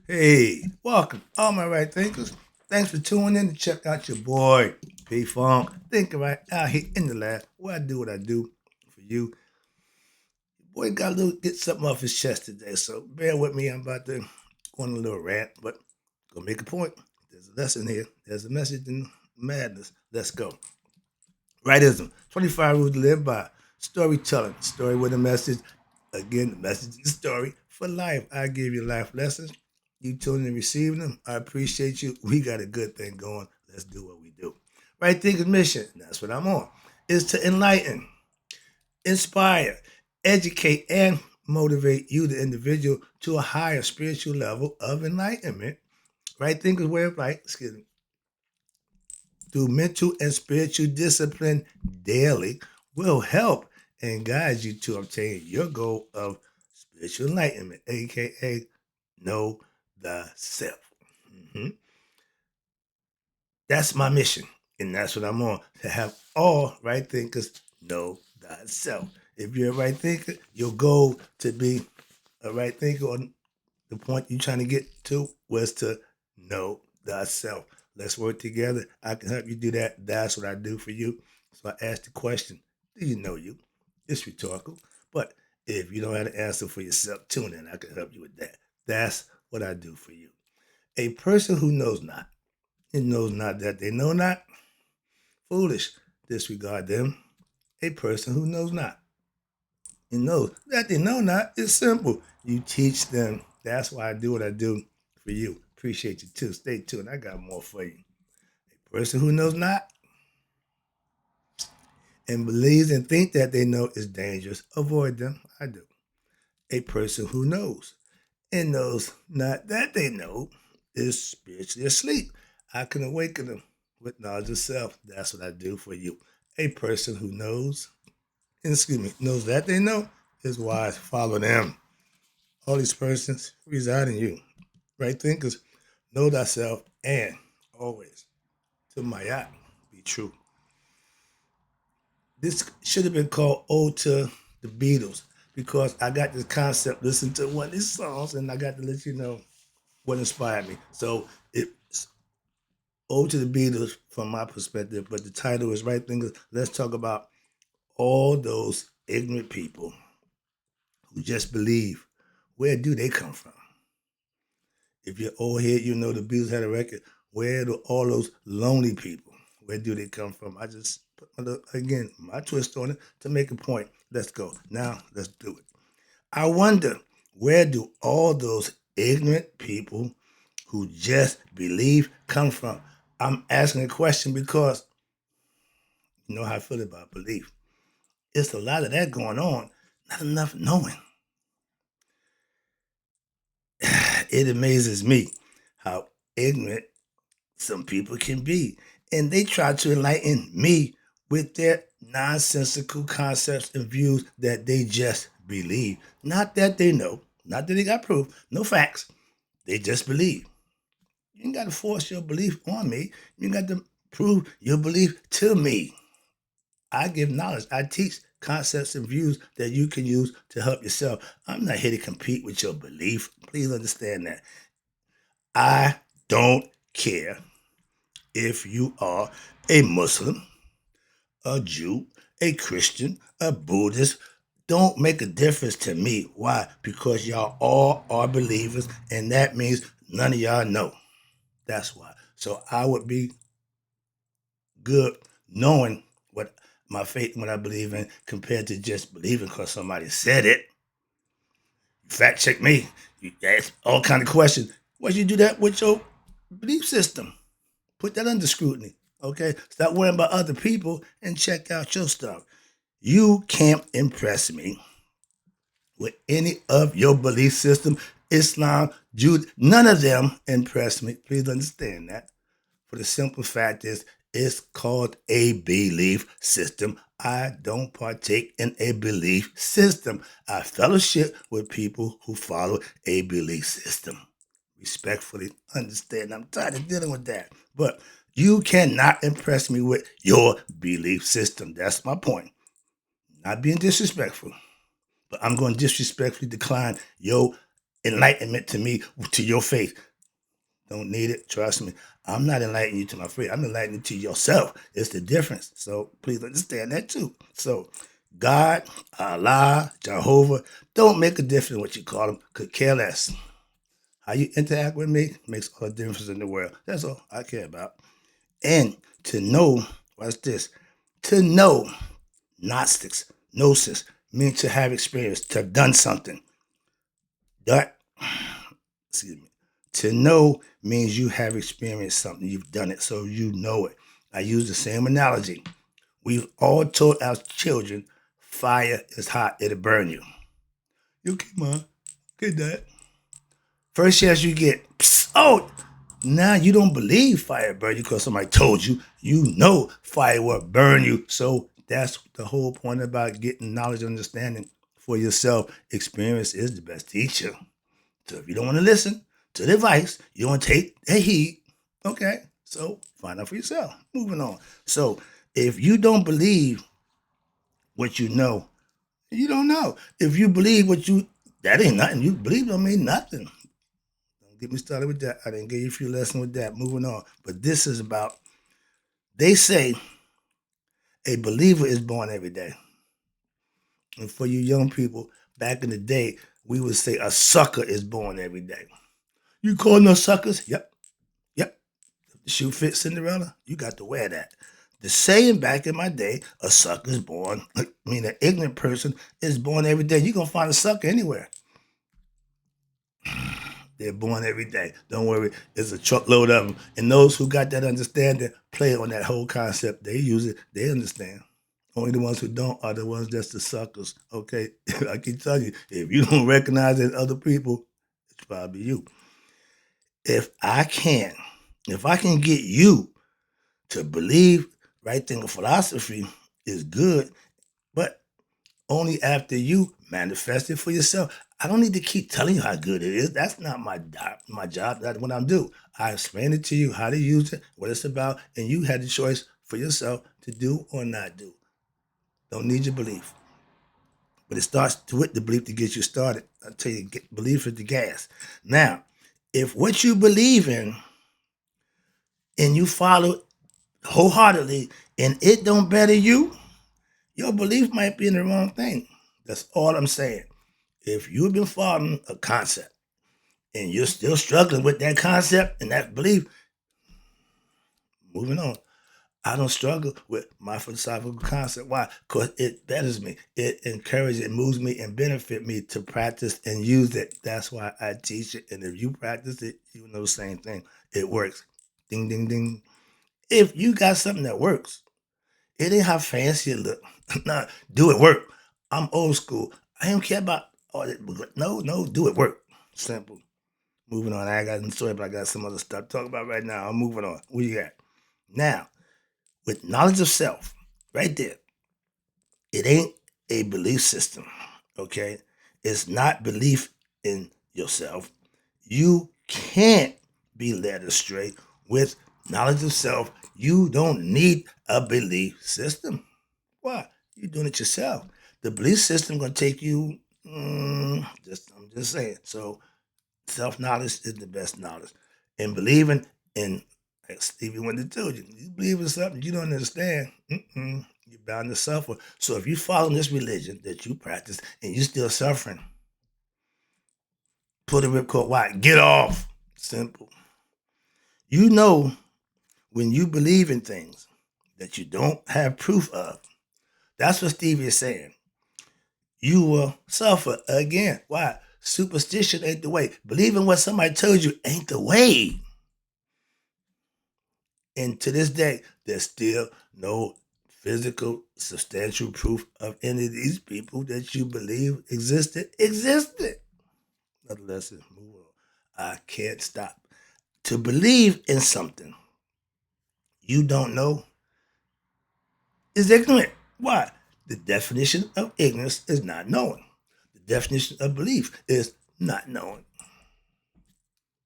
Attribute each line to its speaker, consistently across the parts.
Speaker 1: Hey, welcome, all my right thinkers. Thanks for tuning in to check out your boy, P Funk. Thinking right out here in the lab where I do what I do for you. Boy, got a little get something off his chest today, so bear with me. I'm about to go on a little rant, but gonna make a point. There's a lesson here. There's a message in madness. Let's go. Rightism. 25 rules to live by. Storytelling. Story with a message. Again, the message is the story for life. I give you life lessons. You tuning and receiving them. I appreciate you. We got a good thing going. Let's do what we do. Right thinking mission. That's what I'm on. Is to enlighten, inspire, educate, and motivate you, the individual, to a higher spiritual level of enlightenment. Right thinker's way of life. Excuse me, through mental and spiritual discipline daily will help and guide you to obtain your goal of spiritual enlightenment, aka know thyself. Mhm. That's my mission, and that's what I'm on, to have all right thinkers know thyself. If you're a right thinker, your goal to be a right thinker, or the point you're trying to get to, was to know thyself. Let's work together. I can help you do that. That's what I do for you. So I ask the question, do you know you? It's rhetorical. But if you don't have the answer for yourself, tune in. I can help you with that. That's what I do for you. A person who knows not, and knows not that they know not, foolish, disregard them. A person who knows not and knows that they know not is simple. You teach them. That's why I do what I do for you. Appreciate you too. Stay tuned. I got more for you. A person who knows not and believes and think that they know is dangerous, avoid them. I do. A person who knows and knows not that they know is spiritually asleep. I can awaken them with knowledge of self. That's what I do for you. A person who knows, excuse me, knows that they know is wise. Follow them. All these persons reside in you. Right thinkers, know thyself, and always to Mayat be true. This should have been called Ode to the Beatles, because I got this concept, listen to one of these songs, and I got to let you know what inspired me. So it's Ode to the Beatles from my perspective, but the title is Right Thinkers. Let's talk about all those ignorant people who just believe. Where do they come from? If you're old head, you know the Beatles had a record. Where do all those lonely people? Where do they come from? I just put again my twist on it to make a point. Let's go. Now let's do it. I wonder, where do all those ignorant people who just believe come from? I'm asking a question because you know how I feel about belief. It's a lot of that going on, not enough knowing. It amazes me how ignorant some people can be. And they try to enlighten me with their nonsensical concepts and views that they just believe. Not that they know, not that they got proof, no facts. They just believe. You ain't got to force your belief on me. You got to prove your belief to me. I give knowledge. I teach concepts and views that you can use to help yourself. I'm not here to compete with your belief. Please understand that. I don't care if you are a Muslim, a Jew, a Christian, a Buddhist. Don't make a difference to me. Why? Because y'all all are believers, and that means none of y'all know. That's why. So I would be good knowing what my faith, what I believe in, compared to just believing because somebody said it. You fact check me. You ask all kind of questions. Why you do that with your belief system? Put that under scrutiny. Okay? Stop worrying about other people and check out your stuff. You can't impress me with any of your belief system. Islam, Jude, none of them impress me. Please understand that. For the simple fact is, it's called a belief system. I don't partake in a belief system. I fellowship with people who follow a belief system. Respectfully understand. I'm tired of dealing with that. But you cannot impress me with your belief system. That's my point. Not being disrespectful, but I'm going to disrespectfully decline your enlightenment to me, to your faith. Don't need it. Trust me. I'm not enlightening you to my faith. I'm enlightening you to yourself. It's the difference. So please understand that too. So God, Allah, Jehovah, don't make a difference what you call them. Could care less. How you interact with me makes all the difference in the world. That's all I care about. And to know, what's this? To know, Gnostics, gnosis, means to have experience, to have done something. That, excuse me. To know means you have experienced something, you've done it, so you know it. I use the same analogy. We've all told our children, fire is hot, it'll burn you. You keep on, get that. First chance you get, psst, oh, now you don't believe fire burn you because somebody told you. You know fire will burn you. So that's the whole point about getting knowledge and understanding for yourself. Experience is the best teacher. So if you don't want to listen to the advice, you don't want to take the heed, okay? So find out for yourself. Moving on. So if you don't believe what you know, you don't know. If you believe that ain't nothing. You believe don't mean nothing. Don't get me started with that. I didn't give you a few lessons with that. Moving on. But this is about, they say a believer is born every day. And for you young people, back in the day, we would say a sucker is born every day. You calling us suckers? Yep. Yep. If the shoe fits Cinderella, you got to wear that. The saying back in my day, a sucker is born, I mean, an ignorant person is born every day. You're going to find a sucker anywhere. They're born every day. Don't worry, there's a truckload of them. And those who got that understanding play on that whole concept. They use it, they understand. Only the ones who don't are the ones that's the suckers. Okay? I can tell you, if you don't recognize it in other people, it's probably you. If I can get you to believe right thinking philosophy is good, but only after you manifest it for yourself. I don't need to keep telling you how good it is. That's not my job. That's what I'm doing. I explained it to you how to use it, what it's about, and you had the choice for yourself to do or not do. Don't need your belief. But it starts with the belief to get you started. I tell you, belief is the gas. Now, if what you believe in and you follow wholeheartedly and it don't better you, your belief might be in the wrong thing. That's all I'm saying. If you've been following a concept and you're still struggling with that concept and that belief, moving on. I don't struggle with my philosophical concept. Why? Because it betters me. It encourages, it moves me and benefit me to practice and use it. That's why I teach it. And if you practice it, you know the same thing. It works. Ding, ding, ding. If you got something that works, it ain't how fancy it look. Nah, do it work. I'm old school. I don't care about all that. No, do it work. Simple. Moving on. I got some story, but I got some other stuff to talk about right now. I'm moving on. What you got? Now, with knowledge of self, right there, it ain't a belief system. Okay? It's not belief in yourself. You can't be led astray with knowledge of self. You don't need a belief system. Why? You're doing it yourself. The belief system gonna take you. I'm just saying. So self knowledge is the best knowledge, and believing in, like Stevie Wonder told you, you believe in something you don't understand. You're bound to suffer. So if you follow this religion that you practice and you're still suffering, put a ripcord. Why? Get off. Simple. You know when you believe in things that you don't have proof of. That's what Stevie is saying. You will suffer again. Why? Superstition ain't the way. Believing what somebody told you ain't the way. And to this day, there's still no physical, substantial proof of any of these people that you believe existed. Another lesson. Move on. I can't stop. To believe in something you don't know is ignorant. Why? The definition of ignorance is not knowing. The definition of belief is not knowing.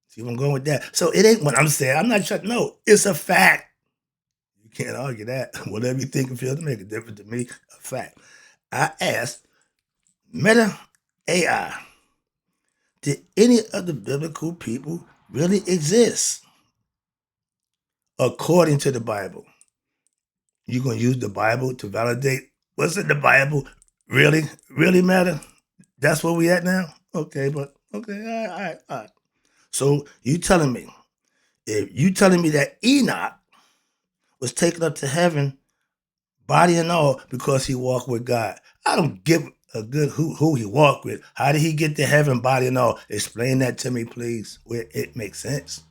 Speaker 1: See where I'm going with that? So it ain't what I'm saying. I'm not trying. No, it's a fact. You can't argue that. Whatever you think and feel to make a difference to me, a fact. I asked Meta AI did any of the biblical people really exist according to the Bible? You're going to use the Bible to validate what's in the Bible really matter? That's where we at now? Okay, but okay, all right. So you telling me that Enoch was taken up to heaven, body and all, because he walked with God. I don't give a good who he walked with. How did he get to heaven, body and all? Explain that to me, please, where it makes sense.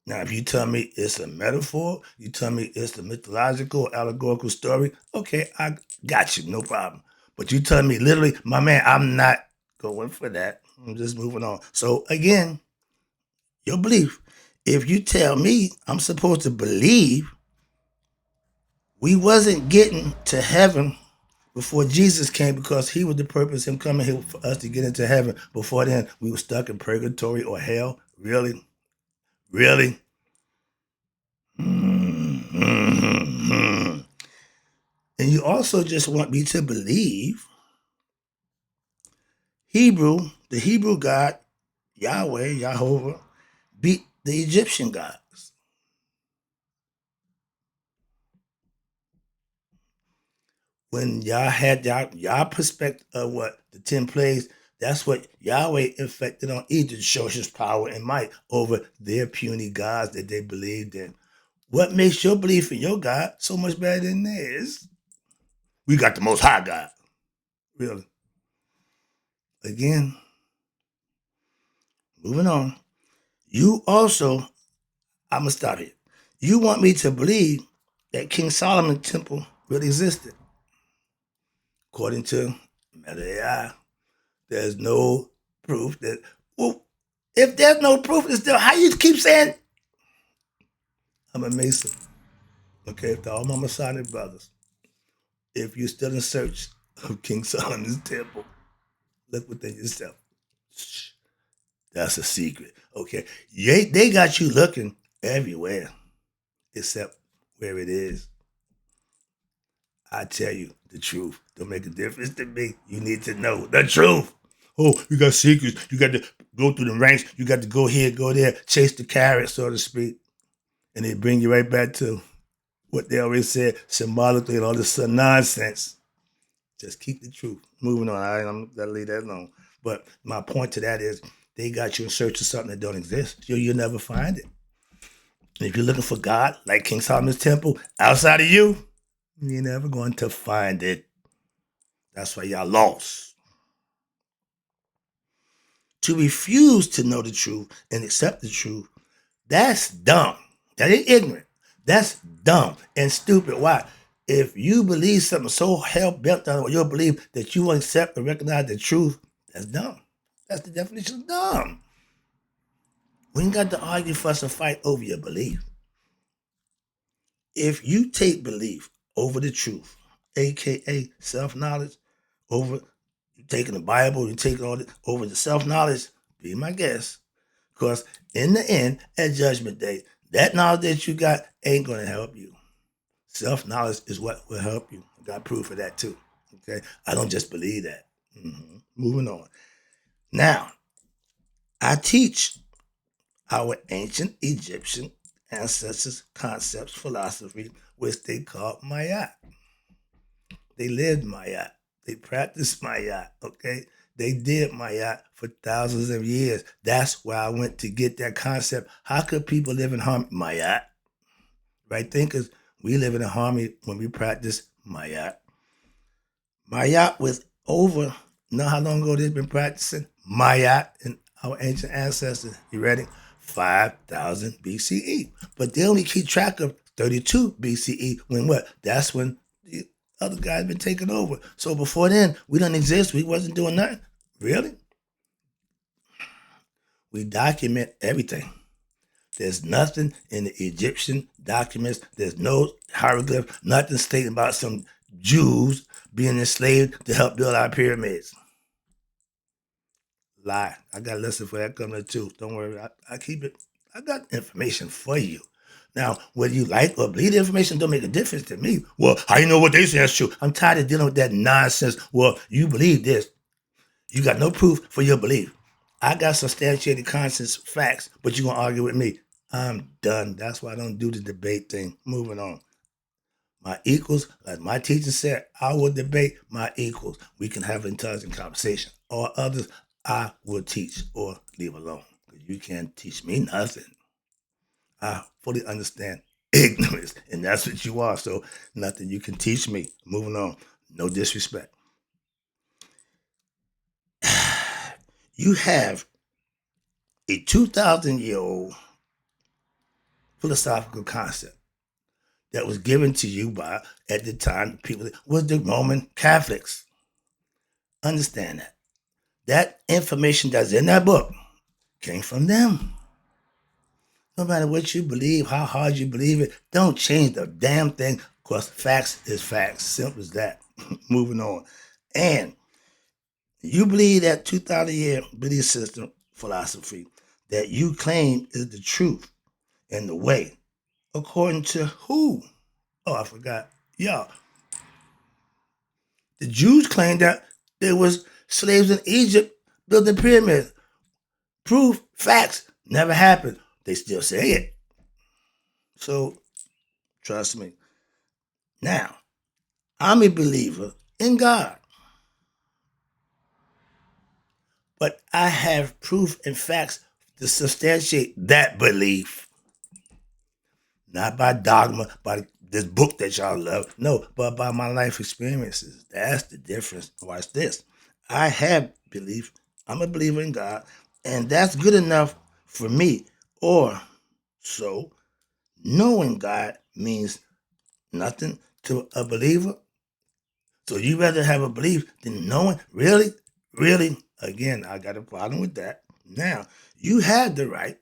Speaker 1: Now, if you tell me it's a metaphor, you tell me it's a mythological, allegorical story, okay, I got you, no problem. But you tell me literally, my man, I'm not going for that. I'm just moving on. So again, your belief. If you tell me I'm supposed to believe we wasn't getting to heaven before Jesus came because he was the purpose, him coming here for us to get into heaven. Before then, we were stuck in purgatory or hell. Really? Really? Mm-hmm. And you also just want me to believe the Hebrew God, Yahweh, Jehovah, beat the Egyptian gods. When y'all had y'all perspective of what the 10 plagues, that's what Yahweh inflicted on Egypt to show his power and might over their puny gods that they believed in. What makes your belief in your God so much better than theirs? We got the most high God. Really. Again, moving on. You also, I'm going to stop here. You want me to believe that King Solomon's temple really existed. According to Meta AI, there's no proof that, well, if there's no proof, it's still, how you keep saying, I'm a Mason. Okay, to all my Masonic brothers, if you're still in search of King Solomon's temple, look within yourself. Shh, that's a secret. Okay, they got you looking everywhere except where it is. I tell you the truth. Don't make a difference to me. You need to know the truth. Oh, you got secrets. You got to go through the ranks. You got to go here, go there, chase the carrot, so to speak. And they bring you right back to what they always said symbolically and all this nonsense. Just keep the truth. Moving on. I'm going to leave that alone. But my point to that is they got you in search of something that don't exist. You'll never find it. And if you're looking for God, like King Solomon's temple, outside of you, you're never going to find it. That's why y'all lost. To refuse to know the truth and accept the truth, that's dumb. That ain't ignorant. That's dumb and stupid. Why? If you believe something so hell-bent on your belief that you won't accept and recognize the truth, that's dumb. That's the definition of dumb. We ain't got to argue, fuss, and fight over your belief. If you take belief over the truth, aka self-knowledge, over you taking the Bible, you taking all over the self-knowledge, be my guest. Because in the end, at Judgment Day, that knowledge that you got ain't going to help you. Self-knowledge is what will help you. I got proof of that too. Okay, I don't just believe that. Moving on. Now, I teach our ancient Egyptian ancestors concepts, philosophy, which they called Maya. They lived Maya. They practiced Maya, okay? They did Maya for thousands of years. That's where I went to get that concept. How could people live in harmony? Maya. Right? Thinkers, we live in a harmony when we practice Maya. Maya was over, you know how long ago they've been practicing? Maya and our ancient ancestors. You ready? 5,000 BCE. But they only keep track of 32 BCE when what? That's when the other guys been taking over. So before then, we didn't exist. We wasn't doing nothing. Really? We document everything. There's nothing in the Egyptian documents. There's no hieroglyph, nothing stating about some Jews being enslaved to help build our pyramids. Lie. I got a lesson for that coming too. Don't worry. I keep it. I got information for you. Now, whether you like or believe the information don't make a difference to me. Well, how you know what they say is true? I'm tired of dealing with that nonsense. Well, you believe this. You got no proof for your belief. I got substantiated conscious facts, but you're going to argue with me. I'm done. That's why I don't do the debate thing. Moving on. My equals, like my teacher said, I will debate my equals. We can have an intelligent conversation. Or others, I will teach or leave alone. You can't teach me nothing. I fully understand ignorance, and that's what you are. So nothing you can teach me. Moving on. No disrespect. You have a 2,000-year-old philosophical concept that was given to you by, at the time, people was the Roman Catholics. Understand that. That information that's in that book came from them. No matter what you believe, how hard you believe it, don't change the damn thing, because facts is facts. Simple as that. Moving on. And you believe that 2,000-year belief system philosophy that you claim is the truth and the way. According to who? Oh, I forgot. Y'all. The Jews claimed that there was slaves in Egypt building pyramids. Proof, facts, never happened. They still say it. So, trust me. Now, I'm a believer in God. But I have proof and facts to substantiate that belief. Not by dogma, by this book that y'all love. No, but by my life experiences. That's the difference. Watch this. I have belief. I'm a believer in God. And that's good enough for me. Or so knowing God means nothing to a believer. So you rather have a belief than knowing? Really? Really? Again, I got a problem with that. Now, you have the right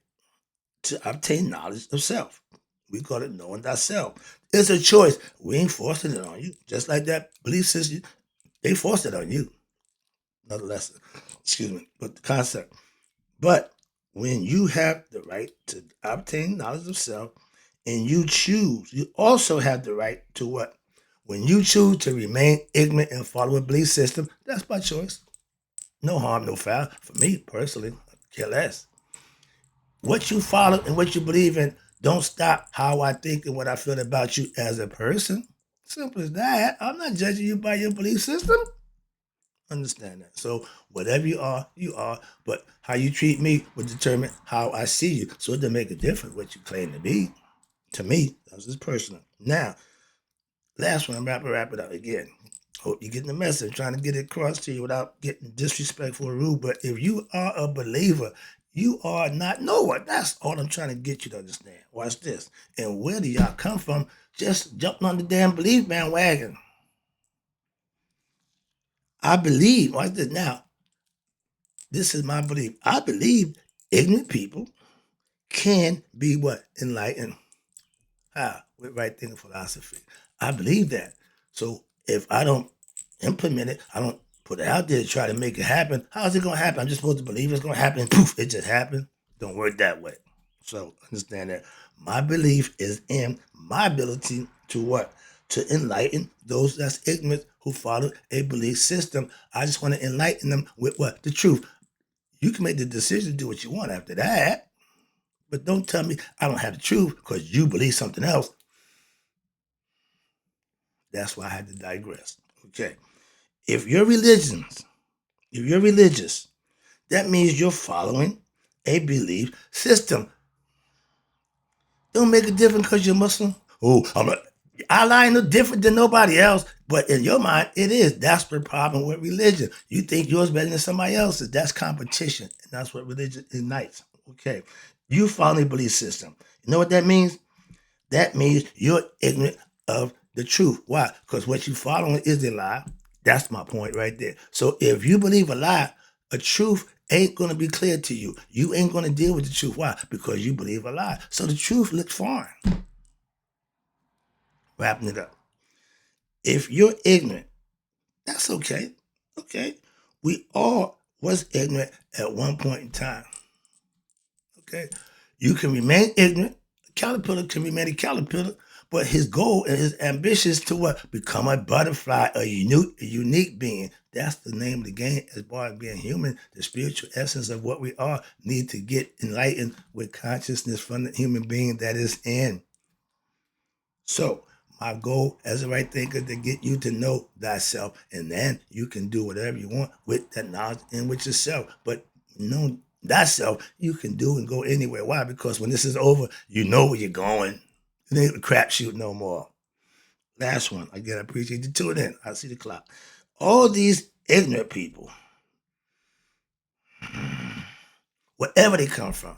Speaker 1: to obtain knowledge of self. We call it knowing thyself. It's a choice. We ain't forcing it on you. Just like that belief system, they forced it on you. Another lesson. Excuse me. But the concept. But when you have the right to obtain knowledge of self and you choose, you also have the right to what? When you choose to remain ignorant and follow a belief system, that's by choice. No harm, no foul. For me personally, I care less. What you follow and what you believe in don't stop how I think and what I feel about you as a person. Simple as that. I'm not judging you by your belief system. Understand that. So whatever you are, you are. But how you treat me will determine how I see you. So it doesn't make a difference what you claim to be. To me, that's just personal. Now, last one, wrap it up again. Hope you're getting the message. I'm trying to get it across to you without getting disrespectful or rude. But if you are a believer, you are not Noah. That's all I'm trying to get you to understand. Watch this. And where do y'all come from? Just jumping on the damn belief bandwagon. I believe, watch this now. This is my belief. I believe ignorant people can be what? Enlightened. How? With right thinking philosophy. I believe that. So if I don't implement it, I don't put it out there to try to make it happen, how's it going to happen? I'm just supposed to believe it's going to happen. Poof, it just happened. Don't work that way. So understand that my belief is in my ability to what? To enlighten those that's ignorant who follow a belief system. I just want to enlighten them with what? The truth. You can make the decision to do what you want after that. But don't tell me I don't have the truth because you believe something else. That's why I had to digress. Okay. If you're religious, that means you're following a belief system. Don't make a difference because you're Muslim. Oh, Allah ain't no different than nobody else. But in your mind, it is. That's the problem with religion. You think yours better than somebody else's. That's competition. And that's what religion ignites. Okay. You follow a belief system. You know what that means? That means you're ignorant of the truth. Why? Because what you following is a lie. That's my point right there. So if you believe a lie, a truth ain't going to be clear to you. You ain't going to deal with the truth. Why? Because you believe a lie. So the truth looks foreign. Wrapping it up. If you're ignorant, that's okay. Okay. We all was ignorant at one point in time. Okay. You can remain ignorant. A caterpillar can remain a caterpillar, But his goal and his ambition is to what? Become a butterfly, a unique being. That's the name of the game as far as being human. The spiritual essence of what we are need to get enlightened with consciousness from the human being that is in. So my goal as a right thinker to get you to know thyself, and then you can do whatever you want with that knowledge and with yourself. But know thyself, you can do and go anywhere. Why? Because when this is over, you know where you're going. It ain't a crapshoot no more. Last one. Again, I appreciate you tuning in. I see the clock. All these ignorant people, wherever they come from,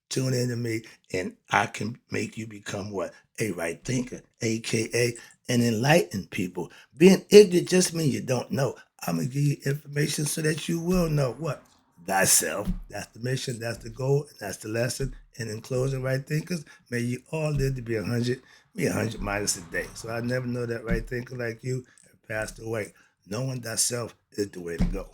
Speaker 1: tune in to me and I can make you become what? A right thinker, aka an enlightened people. Being ignorant just means you don't know. I'm gonna give you information so that you will know what? Thyself. That's the mission, that's the goal, and that's the lesson. And in closing, right thinkers, may you all live to be 100, be 100 minus a day. So I never know that right thinker like you have passed away. Knowing thyself is the way to go.